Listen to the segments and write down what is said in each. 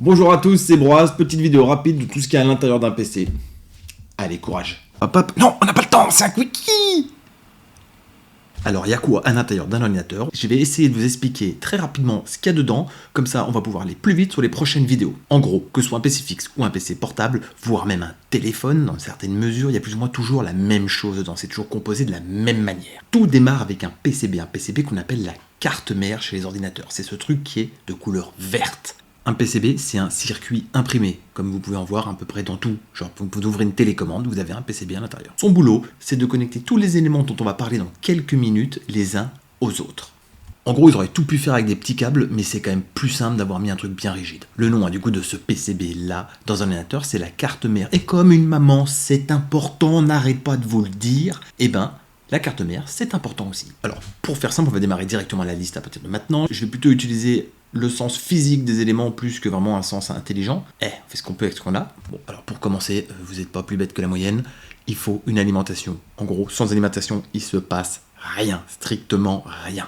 Bonjour à tous, c'est Broise, petite vidéo rapide de tout ce qu'il y a à l'intérieur d'un PC. Allez, courage. Hop hop, non, on n'a pas le temps, c'est un quickie. Alors, il y a quoi à l'intérieur d'un ordinateur? Je vais essayer de vous expliquer très rapidement ce qu'il y a dedans, comme ça on va pouvoir aller plus vite sur les prochaines vidéos. En gros, que ce soit un PC fixe ou un PC portable, voire même un téléphone, dans certaines mesures, il y a plus ou moins toujours la même chose dedans, c'est toujours composé de la même manière. Tout démarre avec un PCB qu'on appelle la carte mère chez les ordinateurs. C'est ce truc qui est de couleur verte. Un PCB, c'est un circuit imprimé, comme vous pouvez en voir à peu près dans tout. Genre, vous ouvrez une télécommande, vous avez un PCB à l'intérieur. Son boulot, c'est de connecter tous les éléments dont on va parler dans quelques minutes, les uns aux autres. En gros, ils auraient tout pu faire avec des petits câbles, mais c'est quand même plus simple d'avoir mis un truc bien rigide. Le nom, du coup, de ce PCB-là, dans un ordinateur, c'est la carte mère. Et comme une maman, c'est important, on n'arrête pas de vous le dire, la carte mère, c'est important aussi. Alors, pour faire simple, on va démarrer directement la liste à partir de maintenant. Je vais plutôt utiliser le sens physique des éléments plus que vraiment un sens intelligent. On fait ce qu'on peut avec ce qu'on a. Bon, alors pour commencer, vous n'êtes pas plus bête que la moyenne, il faut une alimentation. En gros, sans alimentation, il se passe rien, strictement rien.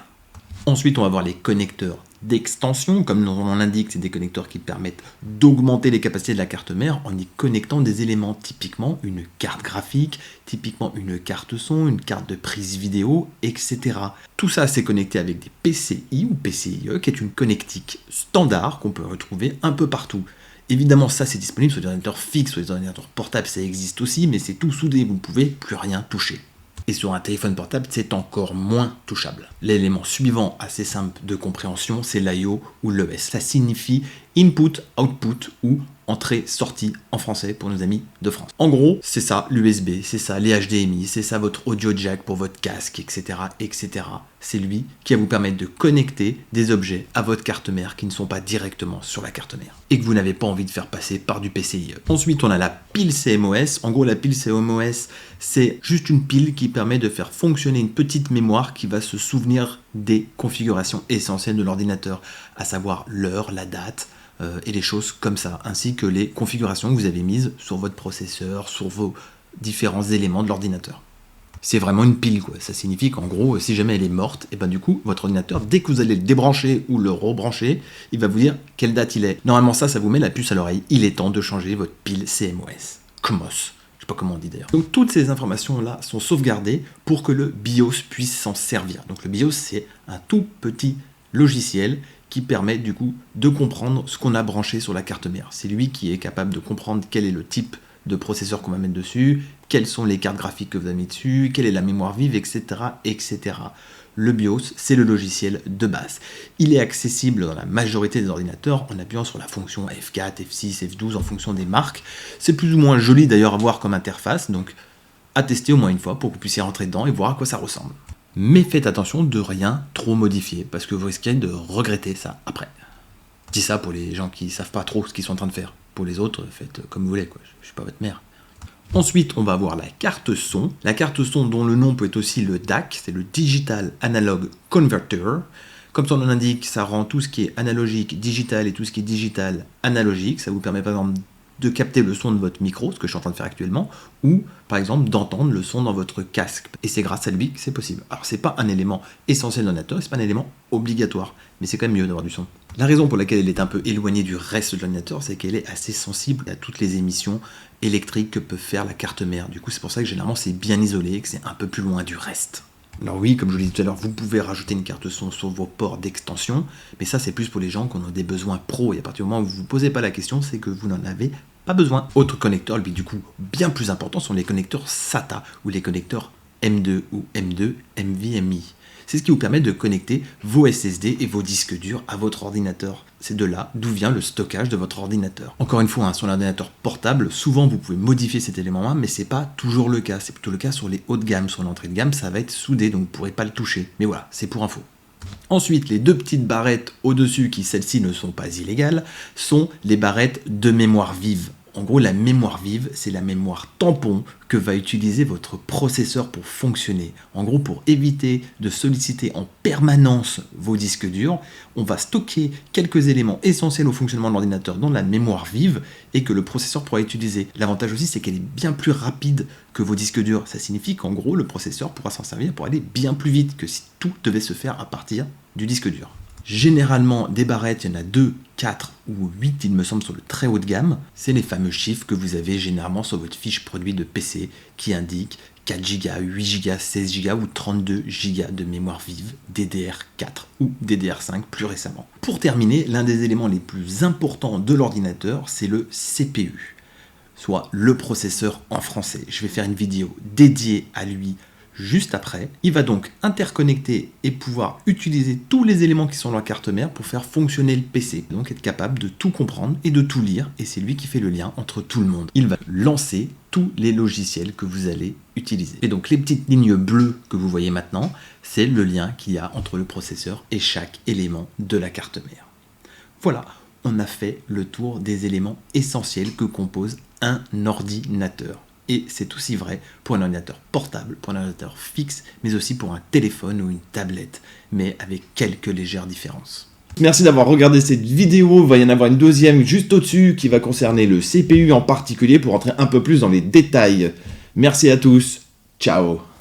Ensuite, on va voir les connecteurs d'extension, comme son nom l'indique, c'est des connecteurs qui permettent d'augmenter les capacités de la carte mère en y connectant des éléments, typiquement une carte graphique, typiquement une carte son, une carte de prise vidéo, etc. Tout ça, c'est connecté avec des PCI ou PCIe, qui est une connectique standard qu'on peut retrouver un peu partout. Évidemment, ça, c'est disponible sur des ordinateurs fixes, sur des ordinateurs portables, ça existe aussi, mais c'est tout soudé, vous ne pouvez plus rien toucher. Et sur un téléphone portable, c'est encore moins touchable. L'élément suivant, assez simple de compréhension, c'est l'IO ou l'ES. Ça signifie Input, Output ou entrée-sortie en français pour nos amis de France. En gros, c'est ça l'USB, c'est ça les HDMI, c'est ça votre audio jack pour votre casque, etc. etc. C'est lui qui va vous permettre de connecter des objets à votre carte mère qui ne sont pas directement sur la carte mère et que vous n'avez pas envie de faire passer par du PCIe. Ensuite, on a la pile CMOS. En gros, la pile CMOS, c'est juste une pile qui permet de faire fonctionner une petite mémoire qui va se souvenir des configurations essentielles de l'ordinateur, à savoir l'heure, la date, et les choses comme ça, ainsi que les configurations que vous avez mises sur votre processeur, sur vos différents éléments de l'ordinateur. C'est vraiment une pile, quoi. Ça signifie qu'en gros, si jamais elle est morte, et du coup, votre ordinateur, dès que vous allez le débrancher ou le rebrancher, il va vous dire quelle date il est. Normalement, ça vous met la puce à l'oreille. Il est temps de changer votre pile CMOS. CMOS. Je sais pas comment on dit d'ailleurs. Donc toutes ces informations-là sont sauvegardées pour que le BIOS puisse s'en servir. Donc le BIOS, c'est un tout petit logiciel qui permet du coup de comprendre ce qu'on a branché sur la carte mère. C'est lui qui est capable de comprendre quel est le type de processeur qu'on va mettre dessus, quelles sont les cartes graphiques que vous avez mis dessus, quelle est la mémoire vive, etc. etc. Le BIOS, c'est le logiciel de base. Il est accessible dans la majorité des ordinateurs en appuyant sur la fonction F4, F6, F12 en fonction des marques. C'est plus ou moins joli d'ailleurs à voir comme interface, donc à tester au moins une fois pour que vous puissiez rentrer dedans et voir à quoi ça ressemble. Mais faites attention de rien trop modifier, parce que vous risquez de regretter ça après. Je dis ça pour les gens qui ne savent pas trop ce qu'ils sont en train de faire. Pour les autres, faites comme vous voulez, quoi. Je ne suis pas votre mère. Ensuite, on va avoir la carte son. La carte son dont le nom peut être aussi le DAC, c'est le Digital Analog Converter. Comme son nom l'indique, ça rend tout ce qui est analogique digital et tout ce qui est digital analogique. Ça vous permet par exemple de capter le son de votre micro, ce que je suis en train de faire actuellement, ou par exemple d'entendre le son dans votre casque. Et c'est grâce à lui que c'est possible. Alors c'est pas un élément essentiel d'un ordinateur, c'est pas un élément obligatoire, mais c'est quand même mieux d'avoir du son. La raison pour laquelle elle est un peu éloignée du reste de l'ordinateur, c'est qu'elle est assez sensible à toutes les émissions électriques que peut faire la carte mère. Du coup, c'est pour ça que généralement c'est bien isolé et que c'est un peu plus loin du reste. Alors oui, comme je vous l'ai dit tout à l'heure, vous pouvez rajouter une carte son sur vos ports d'extension, mais ça c'est plus pour les gens qui ont des besoins pro, et à partir du moment où vous ne vous posez pas la question, c'est que vous n'en avez pas besoin. Autre connecteur, lui du coup bien plus important, sont les connecteurs SATA, ou les connecteurs M2 ou M2 NVMe. C'est ce qui vous permet de connecter vos SSD et vos disques durs à votre ordinateur. C'est de là d'où vient le stockage de votre ordinateur. Encore une fois, sur l'ordinateur portable, souvent vous pouvez modifier cet élément-là, mais c'est pas toujours le cas. C'est plutôt le cas sur les hauts de gamme. Sur l'entrée de gamme, ça va être soudé, donc vous ne pourrez pas le toucher. Mais voilà, c'est pour info. Ensuite, les deux petites barrettes au-dessus, qui celles-ci ne sont pas illégales, sont les barrettes de mémoire vive. En gros, la mémoire vive, c'est la mémoire tampon que va utiliser votre processeur pour fonctionner. En gros, pour éviter de solliciter en permanence vos disques durs, on va stocker quelques éléments essentiels au fonctionnement de l'ordinateur dans la mémoire vive et que le processeur pourra utiliser. L'avantage aussi, c'est qu'elle est bien plus rapide que vos disques durs. Ça signifie qu'en gros, le processeur pourra s'en servir pour aller bien plus vite que si tout devait se faire à partir du disque dur. Généralement, des barrettes, il y en a deux 4 ou 8, il me semble, sur le très haut de gamme. C'est les fameux chiffres que vous avez généralement sur votre fiche produit de PC qui indiquent 4 Go, 8 Go, 16 Go ou 32 Go de mémoire vive DDR4 ou DDR5 plus récemment. Pour terminer, l'un des éléments les plus importants de l'ordinateur, c'est le CPU, soit le processeur en français. Je vais faire une vidéo dédiée à lui juste après. Il va donc interconnecter et pouvoir utiliser tous les éléments qui sont dans la carte mère pour faire fonctionner le PC. Donc être capable de tout comprendre et de tout lire, et c'est lui qui fait le lien entre tout le monde. Il va lancer tous les logiciels que vous allez utiliser. Et donc les petites lignes bleues que vous voyez maintenant, c'est le lien qu'il y a entre le processeur et chaque élément de la carte mère. Voilà, on a fait le tour des éléments essentiels que compose un ordinateur. Et c'est aussi vrai pour un ordinateur portable, pour un ordinateur fixe, mais aussi pour un téléphone ou une tablette, mais avec quelques légères différences. Merci d'avoir regardé cette vidéo, il va y en avoir une deuxième juste au-dessus qui va concerner le CPU en particulier pour entrer un peu plus dans les détails. Merci à tous, ciao.